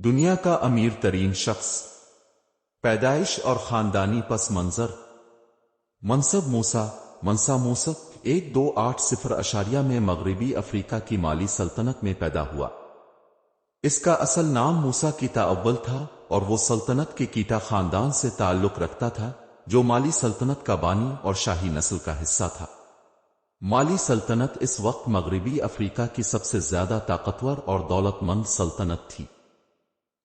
دنیا کا امیر ترین شخص، پیدائش اور خاندانی پس منظر، منصب موسیٰ 1280 میں مغربی افریقہ کی مالی سلطنت میں پیدا ہوا۔ اس کا اصل نام موسیٰ کیتا اول تھا اور وہ سلطنت کے کیتا خاندان سے تعلق رکھتا تھا جو مالی سلطنت کا بانی اور شاہی نسل کا حصہ تھا۔ مالی سلطنت اس وقت مغربی افریقہ کی سب سے زیادہ طاقتور اور دولت مند سلطنت تھی۔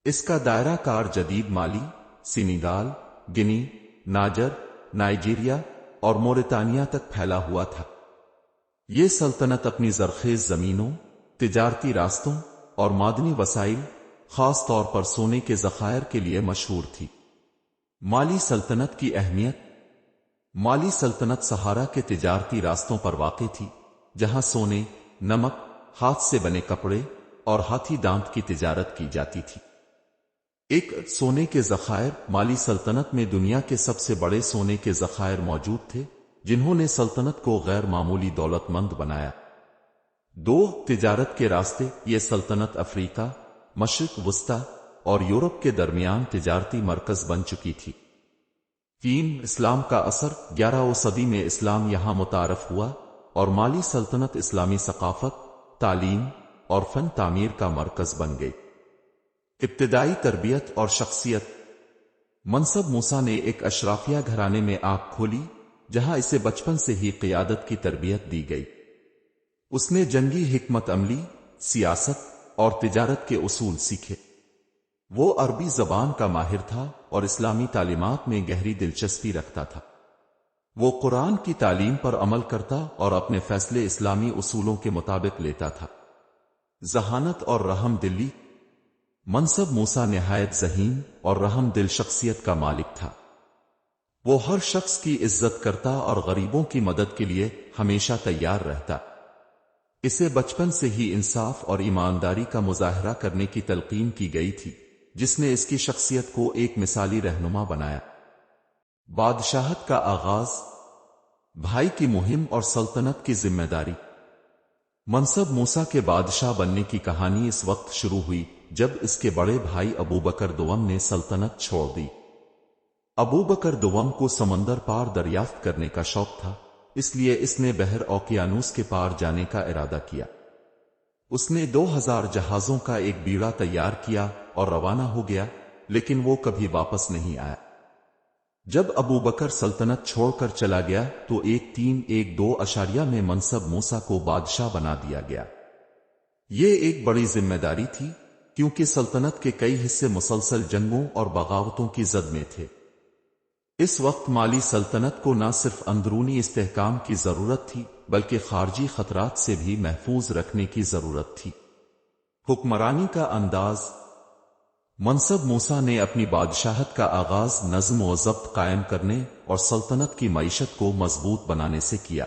اس کا دائرہ کار جدید مالی، سینیگال، گنی، ناجر، نائجیریا اور موریتانیا تک پھیلا ہوا تھا۔ یہ سلطنت اپنی زرخیز زمینوں، تجارتی راستوں اور معدنی وسائل، خاص طور پر سونے کے ذخائر کے لیے مشہور تھی۔ مالی سلطنت کی اہمیت۔ مالی سلطنت صحارا کے تجارتی راستوں پر واقع تھی، جہاں سونے، نمک، ہاتھ سے بنے کپڑے اور ہاتھی دانت کی تجارت کی جاتی تھی۔ سونے کے ذخائر۔ مالی سلطنت میں دنیا کے سب سے بڑے سونے کے ذخائر موجود تھے، جنہوں نے سلطنت کو غیر معمولی دولت مند بنایا۔ تجارت کے راستے۔ یہ سلطنت افریقہ، مشرق وسطی اور یورپ کے درمیان تجارتی مرکز بن چکی تھی۔ اسلام کا اثر۔ 11ویں صدی میں اسلام یہاں متعارف ہوا اور مالی سلطنت اسلامی ثقافت، تعلیم اور فن تعمیر کا مرکز بن گئی۔ ابتدائی تربیت اور شخصیت۔ منصب موسیٰ نے ایک اشرافیہ گھرانے میں آنکھ کھولی، جہاں اسے بچپن سے ہی قیادت کی تربیت دی گئی۔ اس نے جنگی حکمت عملی، سیاست اور تجارت کے اصول سیکھے۔ وہ عربی زبان کا ماہر تھا اور اسلامی تعلیمات میں گہری دلچسپی رکھتا تھا۔ وہ قرآن کی تعلیم پر عمل کرتا اور اپنے فیصلے اسلامی اصولوں کے مطابق لیتا تھا۔ ذہانت اور رحم دلی۔ منصب موسیٰ نہایت ذہین اور رحم دل شخصیت کا مالک تھا۔ وہ ہر شخص کی عزت کرتا اور غریبوں کی مدد کے لیے ہمیشہ تیار رہتا۔ اسے بچپن سے ہی انصاف اور ایمانداری کا مظاہرہ کرنے کی تلقین کی گئی تھی، جس نے اس کی شخصیت کو ایک مثالی رہنما بنایا۔ بادشاہت کا آغاز۔ بھائی کی مہم اور سلطنت کی ذمہ داری۔ منصب موسیٰ کے بادشاہ بننے کی کہانی اس وقت شروع ہوئی جب اس کے بڑے بھائی ابوبکر دوم نے سلطنت چھوڑ دی۔ ابوبکر دوم کو سمندر پار دریافت کرنے کا شوق تھا، اس لیے اس نے بحر اوقیانوس کے پار جانے کا ارادہ کیا۔ اس نے 2000 جہازوں کا ایک بیڑا تیار کیا اور روانہ ہو گیا، لیکن وہ کبھی واپس نہیں آیا۔ جب ابوبکر سلطنت چھوڑ کر چلا گیا تو 1312 میں منصب موسیٰ کو بادشاہ بنا دیا گیا۔ یہ ایک بڑی ذمہ داری تھی، کیونکہ سلطنت کے کئی حصے مسلسل جنگوں اور بغاوتوں کی زد میں تھے۔ اس وقت مالی سلطنت کو نہ صرف اندرونی استحکام کی ضرورت تھی بلکہ خارجی خطرات سے بھی محفوظ رکھنے کی ضرورت تھی۔ حکمرانی کا انداز۔ منصب موسیٰ نے اپنی بادشاہت کا آغاز نظم و ضبط قائم کرنے اور سلطنت کی معیشت کو مضبوط بنانے سے کیا۔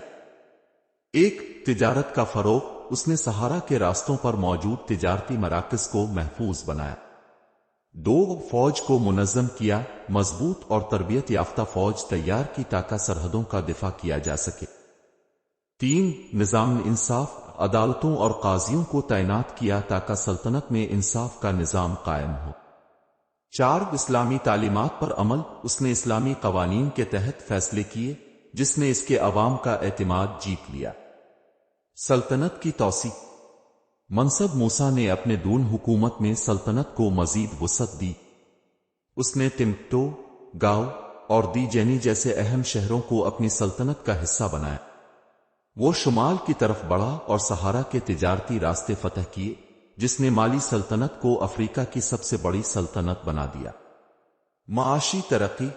تجارت کا فروغ۔ اس نے صحارا کے راستوں پر موجود تجارتی مراکز کو محفوظ بنایا۔ فوج کو منظم کیا، مضبوط اور تربیت یافتہ فوج تیار کی تاکہ سرحدوں کا دفاع کیا جا سکے۔ نظام انصاف۔ عدالتوں اور قاضیوں کو تعینات کیا تاکہ سلطنت میں انصاف کا نظام قائم ہو۔ اسلامی تعلیمات پر عمل۔ اس نے اسلامی قوانین کے تحت فیصلے کیے، جس نے اس کے عوام کا اعتماد جیت لیا۔ سلطنت کی توسیع۔ منصب موسیٰ نے اپنے دون حکومت میں سلطنت کو مزید وسعت دی۔ اس نے ٹمبکٹو، گاؤ اور دیجینی جیسے اہم شہروں کو اپنی سلطنت کا حصہ بنایا۔ وہ شمال کی طرف بڑھا اور صحارا کے تجارتی راستے فتح کیے، جس نے مالی سلطنت کو افریقہ کی سب سے بڑی سلطنت بنا دیا۔ معاشی ترقی۔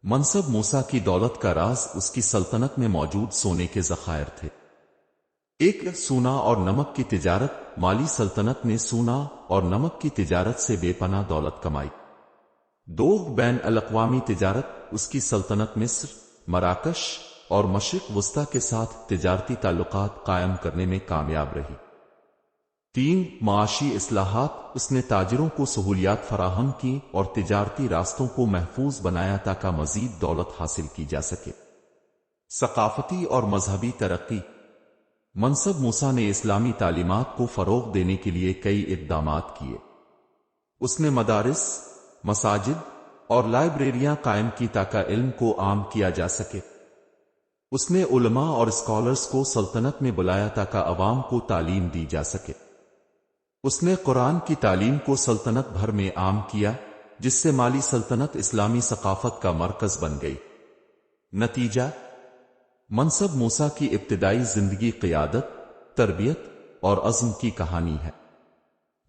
منصب موسیٰ کی دولت کا راز اس کی سلطنت میں موجود سونے کے ذخائر تھے۔ سونا اور نمک کی تجارت۔ مالی سلطنت نے سونا اور نمک کی تجارت سے بے پناہ دولت کمائی۔ بین الاقوامی تجارت۔ اس کی سلطنت مصر، مراکش اور مشرق وسطی کے ساتھ تجارتی تعلقات قائم کرنے میں کامیاب رہی۔ معاشی اصلاحات۔ اس نے تاجروں کو سہولیات فراہم کی اور تجارتی راستوں کو محفوظ بنایا تاکہ مزید دولت حاصل کی جا سکے۔ ثقافتی اور مذہبی ترقی۔ منصب موسیٰ نے اسلامی تعلیمات کو فروغ دینے کے لیے کئی اقدامات کیے۔ اس نے مدارس، مساجد اور لائبریریاں قائم کی تاکہ علم کو عام کیا جا سکے۔ اس نے علماء اور اسکالرز کو سلطنت میں بلایا تاکہ عوام کو تعلیم دی جا سکے۔ اس نے قرآن کی تعلیم کو سلطنت بھر میں عام کیا، جس سے مالی سلطنت اسلامی ثقافت کا مرکز بن گئی۔ نتیجہ، منصب موسیٰ کی ابتدائی زندگی قیادت، تربیت اور عزم کی کہانی ہے۔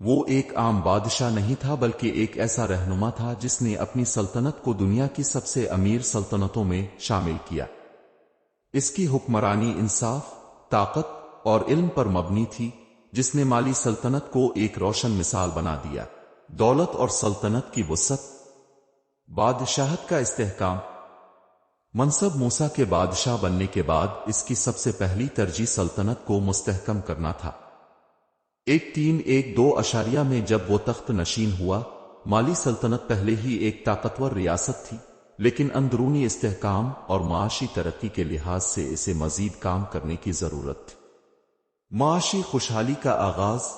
وہ ایک عام بادشاہ نہیں تھا بلکہ ایک ایسا رہنما تھا جس نے اپنی سلطنت کو دنیا کی سب سے امیر سلطنتوں میں شامل کیا۔ اس کی حکمرانی انصاف، طاقت اور علم پر مبنی تھی، جس نے مالی سلطنت کو ایک روشن مثال بنا دیا۔ دولت اور سلطنت کی وسعت، بادشاہت کا استحکام۔ منصب موسیٰ کے بادشاہ بننے کے بعد اس کی سب سے پہلی ترجیح سلطنت کو مستحکم کرنا تھا۔ 1312 میں جب وہ تخت نشین ہوا، مالی سلطنت پہلے ہی ایک طاقتور ریاست تھی، لیکن اندرونی استحکام اور معاشی ترقی کے لحاظ سے اسے مزید کام کرنے کی ضرورت تھی۔ معاشی خوشحالی کا آغاز۔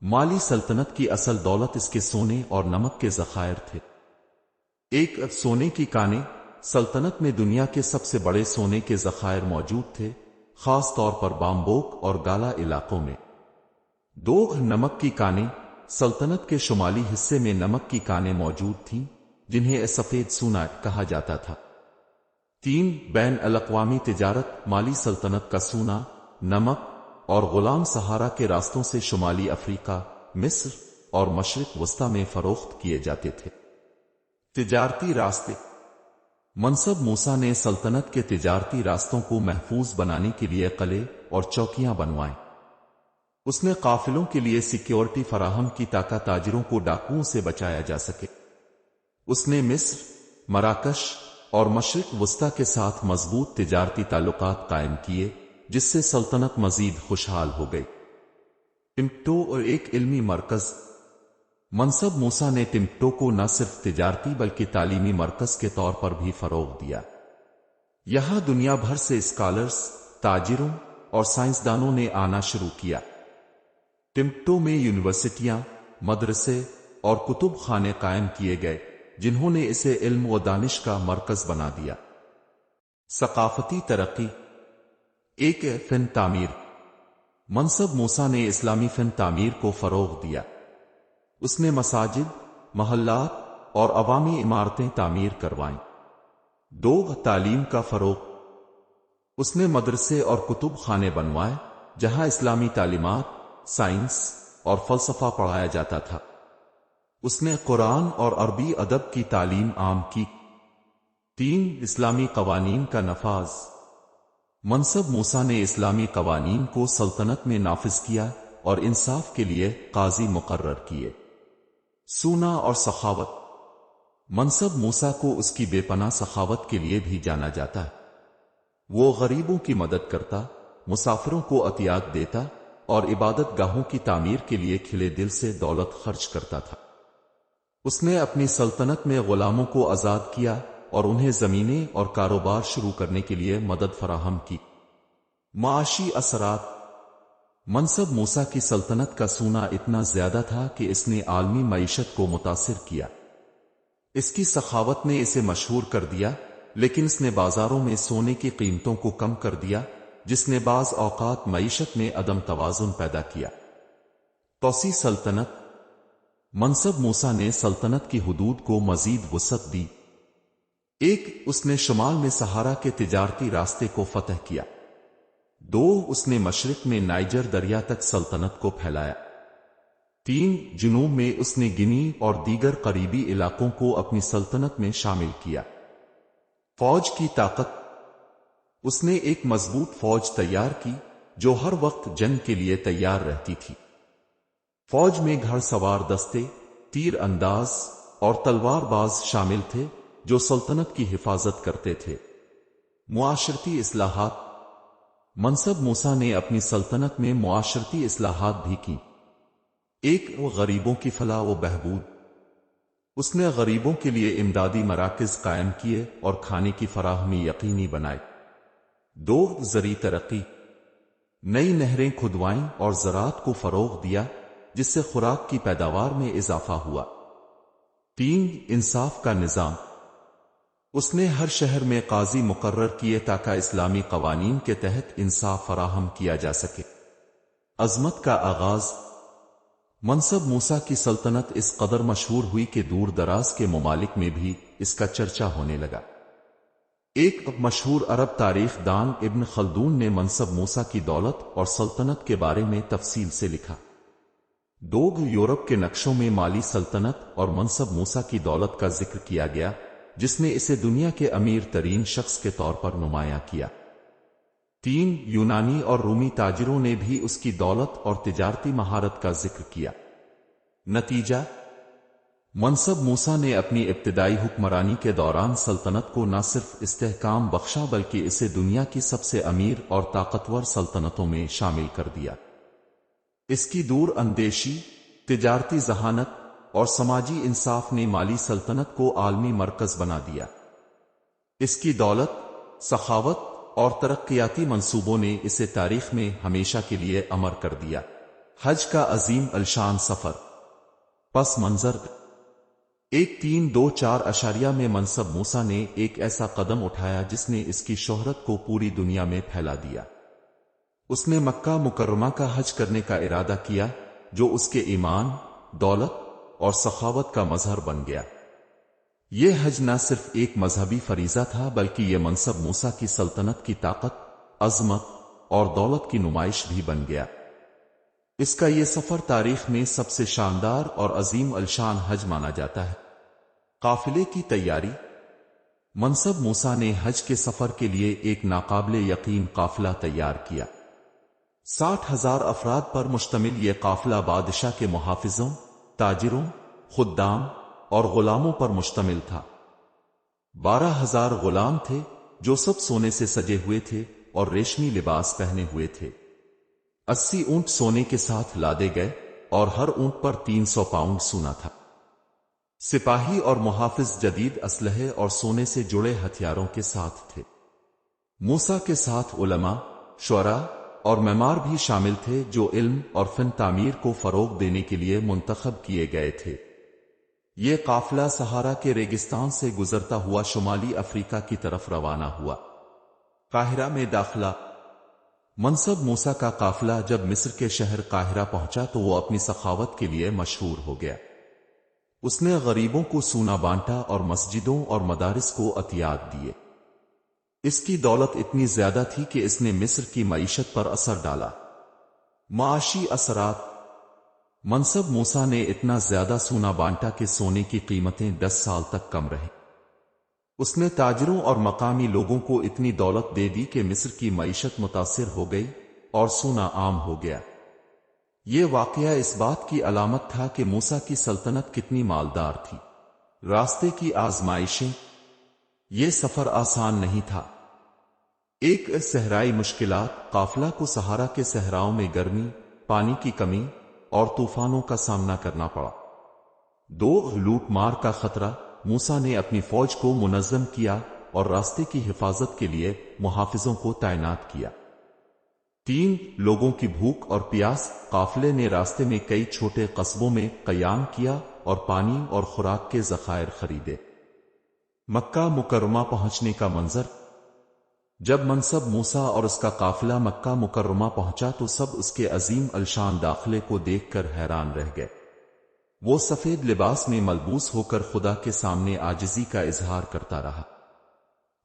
مالی سلطنت کی اصل دولت اس کے سونے اور نمک کے ذخائر تھے۔ ایک سونے کی کانیں، سلطنت میں دنیا کے سب سے بڑے سونے کے ذخائر موجود تھے، خاص طور پر بامبوک اور گالا علاقوں میں۔ 2 نمک کی کانیں، سلطنت کے شمالی حصے میں نمک کی کانیں موجود تھیں، جنہیں سفید سونا کہا جاتا تھا۔ 3 بین الاقوامی تجارت۔ مالی سلطنت کا سونا، نمک اور غلام سہارا کے راستوں سے شمالی افریقہ، مصر اور مشرق وسطی میں فروخت کیے جاتے تھے۔ تجارتی راستے۔ منصب موسیٰ نے سلطنت کے تجارتی راستوں کو محفوظ بنانے کے لیے قلعے اور چوکیاں بنوائیں۔ اس نے قافلوں کے لیے سیکیورٹی فراہم کی تاکہ تاجروں کو ڈاکوؤں سے بچایا جا سکے۔ اس نے مصر، مراکش اور مشرق وسطی کے ساتھ مضبوط تجارتی تعلقات قائم کیے، جس سے سلطنت مزید خوشحال ہو گئی۔ ٹمبکٹو اور ایک علمی مرکز۔ منصب موسیٰ نے ٹمبکٹو کو نہ صرف تجارتی بلکہ تعلیمی مرکز کے طور پر بھی فروغ دیا۔ یہاں دنیا بھر سے اسکالرز، تاجروں اور سائنسدانوں نے آنا شروع کیا۔ ٹمبکٹو میں یونیورسٹیاں، مدرسے اور کتب خانے قائم کیے گئے، جنہوں نے اسے علم و دانش کا مرکز بنا دیا۔ ثقافتی ترقی۔ ایک فن تعمیر۔ منصب موسیٰ نے اسلامی فن تعمیر کو فروغ دیا۔ اس نے مساجد، محلات اور عوامی عمارتیں تعمیر کروائیں۔ 2 تعلیم کا فروغ۔ اس نے مدرسے اور کتب خانے بنوائے، جہاں اسلامی تعلیمات، سائنس اور فلسفہ پڑھایا جاتا تھا۔ اس نے قرآن اور عربی ادب کی تعلیم عام کی۔ 3 اسلامی قوانین کا نفاذ۔ منصب موسیٰ نے اسلامی قوانین کو سلطنت میں نافذ کیا اور انصاف کے لیے قاضی مقرر کیے۔ سونا اور سخاوت۔ منصب موسیٰ کو اس کی بے پناہ سخاوت کے لیے بھی جانا جاتا ہے۔ وہ غریبوں کی مدد کرتا، مسافروں کو عطیات دیتا اور عبادت گاہوں کی تعمیر کے لیے کھلے دل سے دولت خرچ کرتا تھا۔ اس نے اپنی سلطنت میں غلاموں کو آزاد کیا اور انہیں زمینیں اور کاروبار شروع کرنے کے لیے مدد فراہم کی۔ معاشی اثرات۔ منصب موسیٰ کی سلطنت کا سونا اتنا زیادہ تھا کہ اس نے عالمی معیشت کو متاثر کیا۔ اس کی سخاوت نے اسے مشہور کر دیا، لیکن اس نے بازاروں میں سونے کی قیمتوں کو کم کر دیا، جس نے بعض اوقات معیشت میں عدم توازن پیدا کیا۔ توسیع سلطنت۔ منصب موسیٰ نے سلطنت کی حدود کو مزید وسعت دی۔ 1 اس نے شمال میں سہارا کے تجارتی راستے کو فتح کیا۔ 2 اس نے مشرق میں نائجر دریا تک سلطنت کو پھیلایا۔ 3 جنوب میں اس نے گنی اور دیگر قریبی علاقوں کو اپنی سلطنت میں شامل کیا۔ فوج کی طاقت۔ اس نے ایک مضبوط فوج تیار کی جو ہر وقت جنگ کے لیے تیار رہتی تھی۔ فوج میں گھڑ سوار دستے، تیر انداز اور تلوار باز شامل تھے جو سلطنت کی حفاظت کرتے تھے۔ معاشرتی اصلاحات۔ منصب موسیٰ نے اپنی سلطنت میں معاشرتی اصلاحات بھی کی۔ 1 غریبوں کی فلاح و بہبود۔ اس نے غریبوں کے لیے امدادی مراکز قائم کیے اور کھانے کی فراہمی یقینی بنائی۔ 2 زرعی ترقی۔ نئی نہریں کھدوائیں اور زراعت کو فروغ دیا، جس سے خوراک کی پیداوار میں اضافہ ہوا۔ 3 انصاف کا نظام۔ اس نے ہر شہر میں قاضی مقرر کیے تاکہ اسلامی قوانین کے تحت انصاف فراہم کیا جا سکے۔ عظمت کا آغاز۔ منصب موسیٰ کی سلطنت اس قدر مشہور ہوئی کہ دور دراز کے ممالک میں بھی اس کا چرچا ہونے لگا۔ ایک مشہور عرب تاریخ دان ابن خلدون نے منصب موسیٰ کی دولت اور سلطنت کے بارے میں تفصیل سے لکھا۔ 2 یورپ کے نقشوں میں مالی سلطنت اور منصب موسیٰ کی دولت کا ذکر کیا گیا، جس نے اسے دنیا کے امیر ترین شخص کے طور پر نمایاں کیا۔ 3 یونانی اور رومی تاجروں نے بھی اس کی دولت اور تجارتی مہارت کا ذکر کیا۔ نتیجہ، منصب موسیٰ نے اپنی ابتدائی حکمرانی کے دوران سلطنت کو نہ صرف استحکام بخشا بلکہ اسے دنیا کی سب سے امیر اور طاقتور سلطنتوں میں شامل کر دیا۔ اس کی دور اندیشی، تجارتی ذہانت اور سماجی انصاف نے مالی سلطنت کو عالمی مرکز بنا دیا۔ اس کی دولت، سخاوت اور ترقیاتی منصوبوں نے اسے تاریخ میں ہمیشہ کے لیے امر کر دیا۔ حج کا عظیم الشان سفر۔ پس منظر 1324 میں منصب موسیٰ نے ایک ایسا قدم اٹھایا جس نے اس کی شہرت کو پوری دنیا میں پھیلا دیا۔ اس نے مکہ مکرمہ کا حج کرنے کا ارادہ کیا، جو اس کے ایمان، دولت اور سخاوت کا مظہر بن گیا۔ یہ حج نہ صرف ایک مذہبی فریضہ تھا بلکہ یہ منصب موسیٰ کی سلطنت کی طاقت، عظمت اور دولت کی نمائش بھی بن گیا۔ اس کا یہ سفر تاریخ میں سب سے شاندار اور عظیم الشان حج مانا جاتا ہے۔ قافلے کی تیاری۔ منصب موسیٰ نے حج کے سفر کے لیے ایک ناقابل یقین قافلہ تیار کیا۔ 60,000 افراد پر مشتمل یہ قافلہ بادشاہ کے محافظوں، تاجروں، خدام اور غلاموں پر مشتمل تھا۔ 12,000 غلام تھے جو سب سونے سے سجے ہوئے تھے اور ریشمی لباس پہنے ہوئے تھے۔ 80 اونٹ سونے کے ساتھ لادے گئے اور ہر اونٹ پر 300 پاؤنڈ سونا تھا۔ سپاہی اور محافظ جدید اسلحے اور سونے سے جڑے ہتھیاروں کے ساتھ تھے۔ موسیٰ کے ساتھ علماء، شعراء اور معمار بھی شامل تھے جو علم اور فن تعمیر کو فروغ دینے کے لیے منتخب کیے گئے تھے۔ یہ قافلہ صحارا کے ریگستان سے گزرتا ہوا شمالی افریقہ کی طرف روانہ ہوا۔ قاہرہ میں داخلہ۔ منصب موسیٰ کا قافلہ جب مصر کے شہر قاہرہ پہنچا تو وہ اپنی سخاوت کے لیے مشہور ہو گیا۔ اس نے غریبوں کو سونا بانٹا اور مسجدوں اور مدارس کو عطیات دیے۔ اس کی دولت اتنی زیادہ تھی کہ اس نے مصر کی معیشت پر اثر ڈالا۔ معاشی اثرات۔ منصب موسیٰ نے اتنا زیادہ سونا بانٹا کہ سونے کی قیمتیں 10 سال تک کم رہیں۔ اس نے تاجروں اور مقامی لوگوں کو اتنی دولت دے دی کہ مصر کی معیشت متاثر ہو گئی اور سونا عام ہو گیا۔ یہ واقعہ اس بات کی علامت تھا کہ موسیٰ کی سلطنت کتنی مالدار تھی۔ راستے کی آزمائشیں۔ یہ سفر آسان نہیں تھا۔ ایک صحرائی مشکلات۔ قافلہ کو صحارا کے صحراؤں میں گرمی، پانی کی کمی اور طوفانوں کا سامنا کرنا پڑا۔ 2 لوٹ مار کا خطرہ۔ موسیٰ نے اپنی فوج کو منظم کیا اور راستے کی حفاظت کے لیے محافظوں کو تعینات کیا۔ 3 لوگوں کی بھوک اور پیاس۔ قافلے نے راستے میں کئی چھوٹے قصبوں میں قیام کیا اور پانی اور خوراک کے ذخائر خریدے۔ مکہ مکرمہ پہنچنے کا منظر۔ جب منصب موسیٰ اور اس کا قافلہ مکہ مکرمہ پہنچا تو سب اس کے عظیم الشان داخلے کو دیکھ کر حیران رہ گئے۔ وہ سفید لباس میں ملبوس ہو کر خدا کے سامنے عاجزی کا اظہار کرتا رہا۔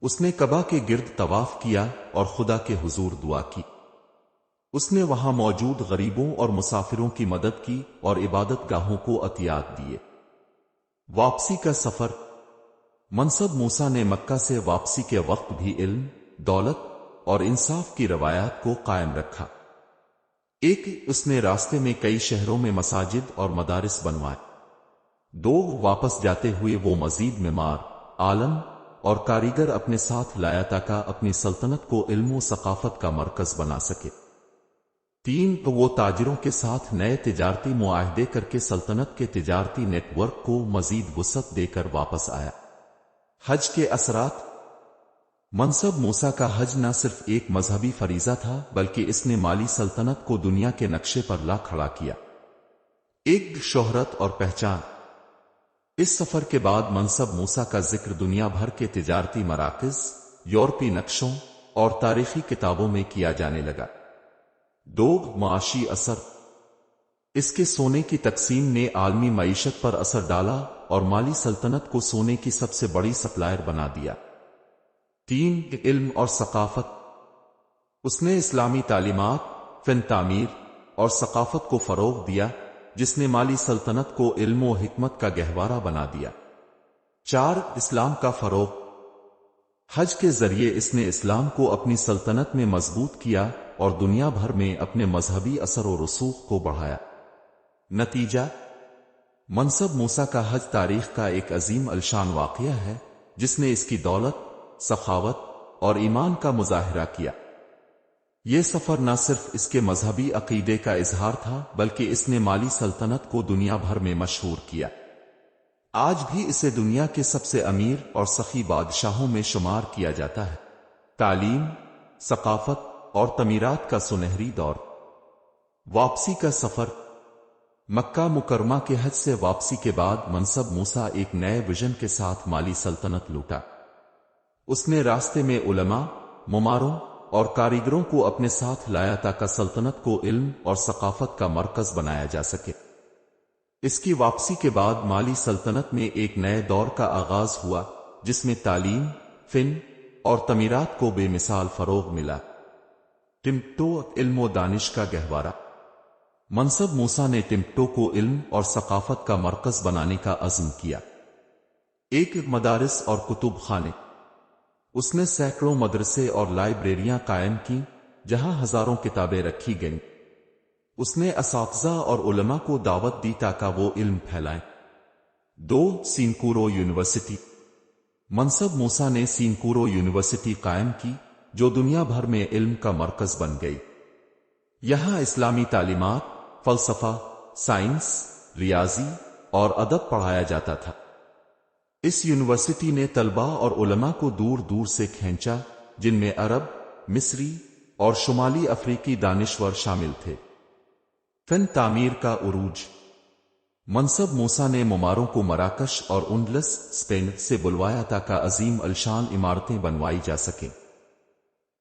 اس نے کعبہ کے گرد طواف کیا اور خدا کے حضور دعا کی۔ اس نے وہاں موجود غریبوں اور مسافروں کی مدد کی اور عبادت گاہوں کو عطیات دیے۔ واپسی کا سفر۔ منصب موسیٰ نے مکہ سے واپسی کے وقت بھی علم، دولت اور انصاف کی روایات کو قائم رکھا۔ اس نے راستے میں کئی شہروں میں مساجد اور مدارس بنوائے۔ 2 واپس جاتے ہوئے وہ مزید معمار، عالم اور کاریگر اپنے ساتھ لایا تاکہ اپنی سلطنت کو علم و ثقافت کا مرکز بنا سکے۔ 3 وہ تاجروں کے ساتھ نئے تجارتی معاہدے کر کے سلطنت کے تجارتی نیٹ ورک کو مزید وسعت دے کر واپس آیا۔ حج کے اثرات۔ منصب موسیٰ کا حج نہ صرف ایک مذہبی فریضہ تھا بلکہ اس نے مالی سلطنت کو دنیا کے نقشے پر لا کھڑا کیا۔ ایک شہرت اور پہچان۔ اس سفر کے بعد منصب موسیٰ کا ذکر دنیا بھر کے تجارتی مراکز، یورپی نقشوں اور تاریخی کتابوں میں کیا جانے لگا۔ دو معاشی اثر۔ اس کے سونے کی تقسیم نے عالمی معیشت پر اثر ڈالا اور مالی سلطنت کو سونے کی سب سے بڑی سپلائر بنا دیا۔ تین علم اور ثقافت۔ اس نے اسلامی تعلیمات، فن تعمیر اور ثقافت کو فروغ دیا، جس نے مالی سلطنت کو علم و حکمت کا گہوارہ بنا دیا۔ چار اسلام کا فروغ۔ حج کے ذریعے اس نے اسلام کو اپنی سلطنت میں مضبوط کیا اور دنیا بھر میں اپنے مذہبی اثر و رسوخ کو بڑھایا۔ نتیجہ، منصب موسیٰ کا حج تاریخ کا ایک عظیم الشان واقعہ ہے، جس نے اس کی دولت، سخاوت اور ایمان کا مظاہرہ کیا۔ یہ سفر نہ صرف اس کے مذہبی عقیدے کا اظہار تھا، بلکہ اس نے مالی سلطنت کو دنیا بھر میں مشہور کیا۔ آج بھی اسے دنیا کے سب سے امیر اور سخی بادشاہوں میں شمار کیا جاتا ہے۔ تعلیم، ثقافت اور تعمیرات کا سنہری دور۔ واپسی کا سفر۔ مکہ مکرمہ کے حج سے واپسی کے بعد منصب موسیٰ ایک نئے ویژن کے ساتھ مالی سلطنت لوٹا۔ اس نے راستے میں علماء، معماروں اور کاریگروں کو اپنے ساتھ لایا تاکہ سلطنت کو علم اور ثقافت کا مرکز بنایا جا سکے۔ اس کی واپسی کے بعد مالی سلطنت میں ایک نئے دور کا آغاز ہوا، جس میں تعلیم، فن اور تعمیرات کو بے مثال فروغ ملا۔ ٹمبکٹو، علم و دانش کا گہوارہ۔ منصب موسیٰ نے ٹمبکٹو کو علم اور ثقافت کا مرکز بنانے کا عزم کیا۔ ایک مدارس اور کتب خانے۔ اس نے سینکڑوں مدرسے اور لائبریریاں قائم کی، جہاں ہزاروں کتابیں رکھی گئیں۔ اس نے اساتذہ اور علماء کو دعوت دی تاکہ وہ علم پھیلائیں۔ دو سینکورو یونیورسٹی۔ منصب موسیٰ نے سینکورو یونیورسٹی قائم کی، جو دنیا بھر میں علم کا مرکز بن گئی۔ یہاں اسلامی تعلیمات، فلسفہ، سائنس، ریاضی اور ادب پڑھایا جاتا تھا۔ اس یونیورسٹی نے طلباء اور علماء کو دور دور سے کھینچا، جن میں عرب، مصری اور شمالی افریقی دانشور شامل تھے۔ فن تعمیر کا عروج۔ منصب موسیٰ نے معماروں کو مراکش اور اندلس، اسپین سے بلوایا تاکہ عظیم الشان عمارتیں بنوائی جا سکیں۔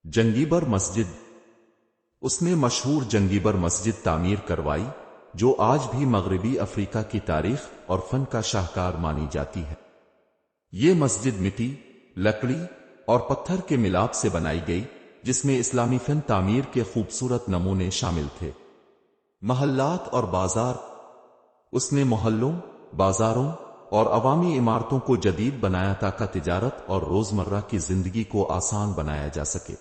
جنگیبر مسجد۔ اس نے مشہور جنگیبر مسجد تعمیر کروائی، جو آج بھی مغربی افریقہ کی تاریخ اور فن کا شاہکار مانی جاتی ہے۔ یہ مسجد مٹی، لکڑی اور پتھر کے ملاپ سے بنائی گئی، جس میں اسلامی فن تعمیر کے خوبصورت نمونے شامل تھے۔ محلات اور بازار۔ اس نے محلوں، بازاروں اور عوامی عمارتوں کو جدید بنایا تاکہ تجارت اور روزمرہ کی زندگی کو آسان بنایا جا سکے۔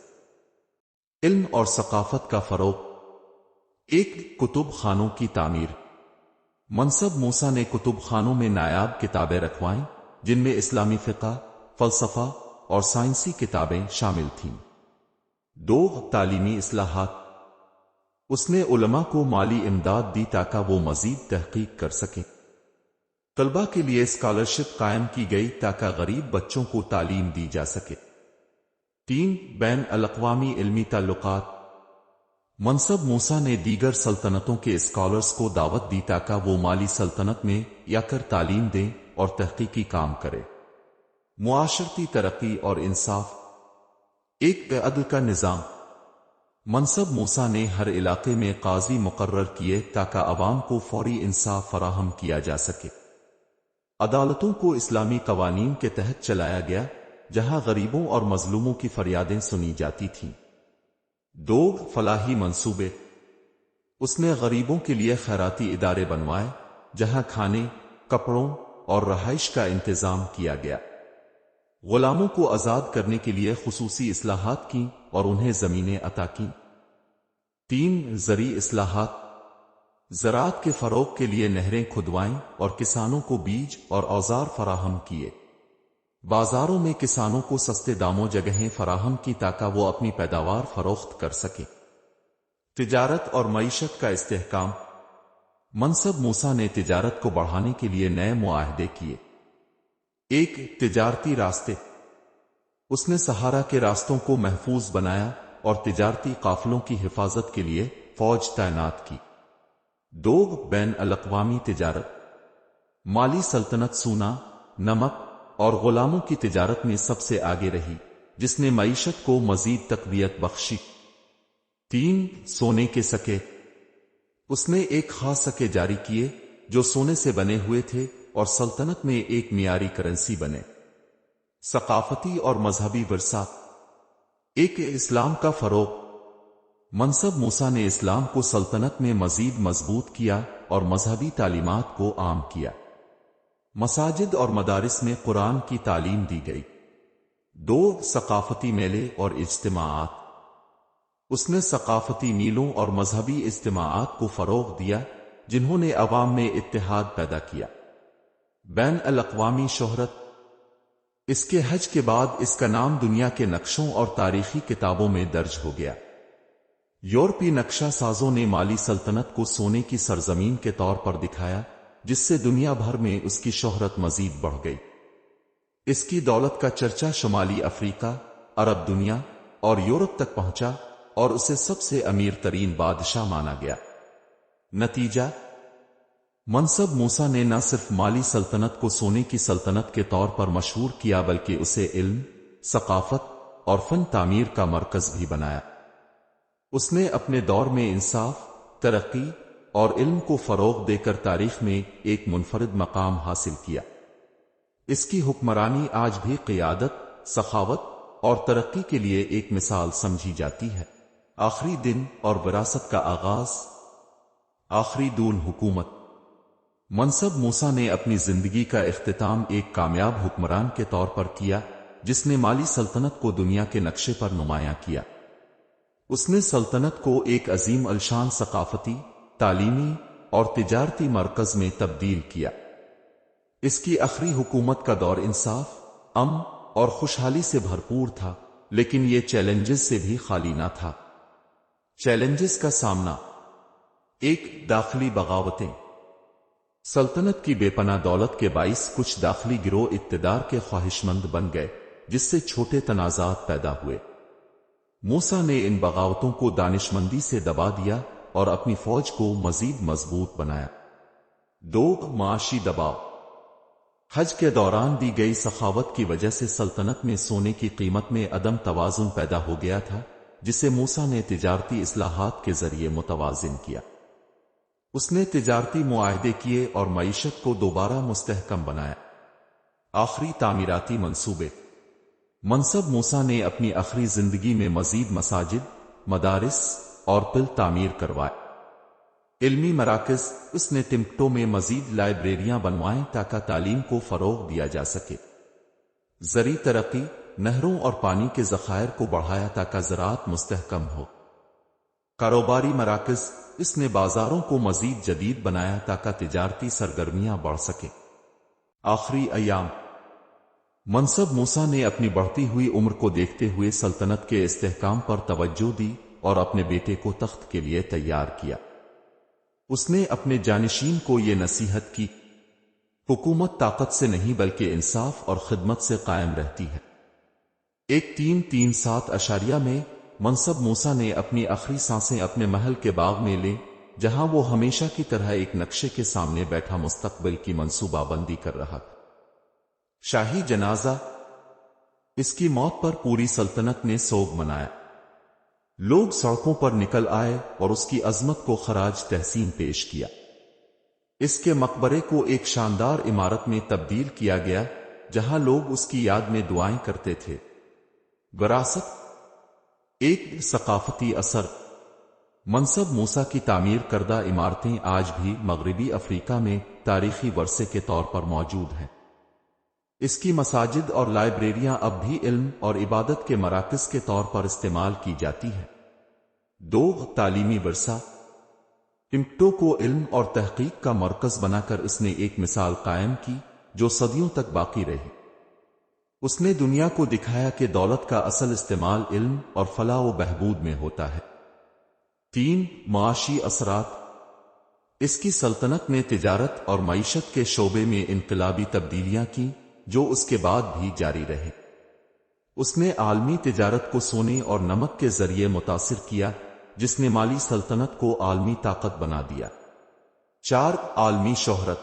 علم اور ثقافت کا فروغ۔ ایک کتب خانوں کی تعمیر۔ منصب موسیٰ نے کتب خانوں میں نایاب کتابیں رکھوائیں، جن میں اسلامی فقہ، فلسفہ اور سائنسی کتابیں شامل تھیں۔ دو تعلیمی اصلاحات۔ اس نے علماء کو مالی امداد دی تاکہ وہ مزید تحقیق کر سکیں۔ طلباء کے لیے اسکالرشپ قائم کی گئی تاکہ غریب بچوں کو تعلیم دی جا سکے۔ تین بین الاقوامی علمی تعلقات۔ منصب موسیٰ نے دیگر سلطنتوں کے اسکالرز کو دعوت دی تاکہ وہ مالی سلطنت میں یا کر تعلیم دیں اور تحقیقی کام کرے۔ معاشرتی ترقی اور انصاف۔ ایک عدل کا نظام۔ منصب موسیٰ نے ہر علاقے میں قاضی مقرر کیے تاکہ عوام کو فوری انصاف فراہم کیا جا سکے۔ عدالتوں کو اسلامی قوانین کے تحت چلایا گیا، جہاں غریبوں اور مظلوموں کی فریادیں سنی جاتی تھیں۔ دو فلاحی منصوبے۔ اس نے غریبوں کے لیے خیراتی ادارے بنوائے، جہاں کھانے، کپڑوں اور رہائش کا انتظام کیا گیا۔ غلاموں کو آزاد کرنے کے لیے خصوصی اصلاحات کیں اور انہیں زمینیں عطا کیں۔ تین زرعی اصلاحات۔ زراعت کے فروغ کے لیے نہریں کھدوائیں اور کسانوں کو بیج اور اوزار فراہم کیے۔ بازاروں میں کسانوں کو سستے داموں جگہیں فراہم کی تاکہ وہ اپنی پیداوار فروخت کر سکیں۔ تجارت اور معیشت کا استحکام۔ منصب موسیٰ نے تجارت کو بڑھانے کے لیے نئے معاہدے کیے۔ ایک تجارتی راستے۔ اس نے صحارا کے راستوں کو محفوظ بنایا اور تجارتی قافلوں کی حفاظت کے لیے فوج تعینات کی۔ دو بین الاقوامی تجارت۔ مالی سلطنت سونا، نمک اور غلاموں کی تجارت میں سب سے آگے رہی، جس نے معیشت کو مزید تقویت بخشی۔ 3 سونے کے سکے۔ اس نے ایک خاص سکے جاری کیے جو سونے سے بنے ہوئے تھے اور سلطنت میں ایک معیاری کرنسی بنے۔ ثقافتی اور مذہبی ورثہ۔ ایک اسلام کا فروغ۔ منصب موسیٰ نے اسلام کو سلطنت میں مزید مضبوط کیا اور مذہبی تعلیمات کو عام کیا۔ مساجد اور مدارس میں قرآن کی تعلیم دی گئی۔ 2 ثقافتی میلے اور اجتماعات۔ اس نے ثقافتی میلوں اور مذہبی اجتماعات کو فروغ دیا جنہوں نے عوام میں اتحاد پیدا کیا۔ بین الاقوامی شہرت۔ اس کے حج کے بعد اس کا نام دنیا کے نقشوں اور تاریخی کتابوں میں درج ہو گیا۔ یورپی نقشہ سازوں نے مالی سلطنت کو سونے کی سرزمین کے طور پر دکھایا، جس سے دنیا بھر میں اس کی شہرت مزید بڑھ گئی۔ اس کی دولت کا چرچا شمالی افریقہ، عرب دنیا اور یورپ تک پہنچا اور اسے سب سے امیر ترین بادشاہ مانا گیا۔ نتیجہ، منصب موسیٰ نے نہ صرف مالی سلطنت کو سونے کی سلطنت کے طور پر مشہور کیا بلکہ اسے علم، ثقافت اور فن تعمیر کا مرکز بھی بنایا۔ اس نے اپنے دور میں انصاف، ترقی اور علم کو فروغ دے کر تاریخ میں ایک منفرد مقام حاصل کیا۔ اس کی حکمرانی آج بھی قیادت، سخاوت اور ترقی کے لیے ایک مثال سمجھی جاتی ہے۔ آخری دن اور وراثت کا آغاز۔ آخری دور حکومت۔ منصب موسیٰ نے اپنی زندگی کا اختتام ایک کامیاب حکمران کے طور پر کیا جس نے مالی سلطنت کو دنیا کے نقشے پر نمایاں کیا۔ اس نے سلطنت کو ایک عظیم الشان ثقافتی، تعلیمی اور تجارتی مرکز میں تبدیل کیا۔ اس کی آخری حکومت کا دور انصاف، امن اور خوشحالی سے بھرپور تھا، لیکن یہ چیلنجز سے بھی خالی نہ تھا۔ چیلنجز کا سامنا۔ 1 داخلی بغاوتیں۔ سلطنت کی بے پناہ دولت کے باعث کچھ داخلی گروہ اقتدار کے خواہشمند بن گئے، جس سے چھوٹے تنازعات پیدا ہوئے۔ موسیٰ نے ان بغاوتوں کو دانشمندی سے دبا دیا اور اپنی فوج کو مزید مضبوط بنایا۔ 2 معاشی دباؤ۔ حج کے دوران دی گئی سخاوت کی وجہ سے سلطنت میں سونے کی قیمت میں عدم توازن پیدا ہو گیا تھا، جسے موسیٰ نے تجارتی اصلاحات کے ذریعے متوازن کیا۔ اس نے تجارتی معاہدے کیے اور معیشت کو دوبارہ مستحکم بنایا۔ آخری تعمیراتی منصوبے۔ منصب موسیٰ نے اپنی آخری زندگی میں مزید مساجد، مدارس اور پل تعمیر کروائے۔ علمی مراکز۔ اس نے ٹمبکٹو میں مزید لائبریریاں بنوائیں تاکہ تعلیم کو فروغ دیا جا سکے۔ زرعی ترقی۔ نہروں اور پانی کے ذخائر کو بڑھایا تاکہ زراعت مستحکم ہو۔ کاروباری مراکز۔ اس نے بازاروں کو مزید جدید بنایا تاکہ تجارتی سرگرمیاں بڑھ سکیں۔ آخری ایام۔ منصب موسیٰ نے اپنی بڑھتی ہوئی عمر کو دیکھتے ہوئے سلطنت کے استحکام پر توجہ دی اور اپنے بیٹے کو تخت کے لیے تیار کیا۔ اس نے اپنے جانشین کو یہ نصیحت کی، حکومت طاقت سے نہیں بلکہ انصاف اور خدمت سے قائم رہتی ہے۔ 1337 میں منصب موسیٰ نے اپنی آخری سانسیں اپنے محل کے باغ میں لیں، جہاں وہ ہمیشہ کی طرح ایک نقشے کے سامنے بیٹھا مستقبل کی منصوبہ بندی کر رہا تھا۔ شاہی جنازہ۔ اس کی موت پر پوری سلطنت نے سوگ منایا۔ لوگ سڑکوں پر نکل آئے اور اس کی عظمت کو خراج تحسین پیش کیا۔ اس کے مقبرے کو ایک شاندار عمارت میں تبدیل کیا گیا جہاں لوگ اس کی یاد میں دعائیں کرتے تھے۔ وراثت۔ ایک ثقافتی اثر۔ منصب موسیٰ کی تعمیر کردہ عمارتیں آج بھی مغربی افریقہ میں تاریخی ورثے کے طور پر موجود ہیں۔ اس کی مساجد اور لائبریریاں اب بھی علم اور عبادت کے مراکز کے طور پر استعمال کی جاتی ہیں۔ 2 تعلیمی ورثہ۔ ٹمبکٹو کو علم اور تحقیق کا مرکز بنا کر اس نے ایک مثال قائم کی جو صدیوں تک باقی رہی۔ اس نے دنیا کو دکھایا کہ دولت کا اصل استعمال علم اور فلاح و بہبود میں ہوتا ہے۔ 3 معاشی اثرات۔ اس کی سلطنت نے تجارت اور معیشت کے شعبے میں انقلابی تبدیلیاں کی جو اس کے بعد بھی جاری رہے۔ اس نے عالمی تجارت کو سونے اور نمک کے ذریعے متاثر کیا، جس نے مالی سلطنت کو عالمی طاقت بنا دیا۔ 4 عالمی شہرت۔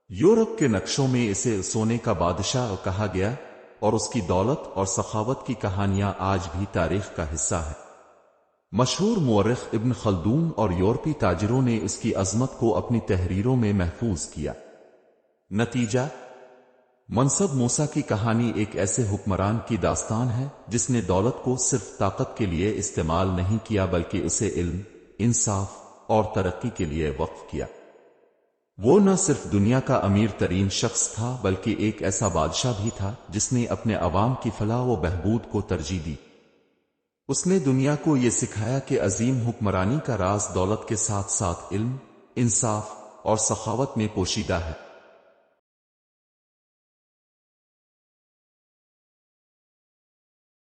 یورپ کے نقشوں میں اسے سونے کا بادشاہ کہا گیا اور اس کی دولت اور سخاوت کی کہانیاں آج بھی تاریخ کا حصہ ہیں۔ مشہور مورخ ابن خلدون اور یورپی تاجروں نے اس کی عظمت کو اپنی تحریروں میں محفوظ کیا۔ نتیجہ، منصب موسیٰ کی کہانی ایک ایسے حکمران کی داستان ہے جس نے دولت کو صرف طاقت کے لیے استعمال نہیں کیا بلکہ اسے علم، انصاف اور ترقی کے لیے وقف کیا۔ وہ نہ صرف دنیا کا امیر ترین شخص تھا بلکہ ایک ایسا بادشاہ بھی تھا جس نے اپنے عوام کی فلاح و بہبود کو ترجیح دی۔ اس نے دنیا کو یہ سکھایا کہ عظیم حکمرانی کا راز دولت کے ساتھ ساتھ علم، انصاف اور سخاوت میں پوشیدہ ہے۔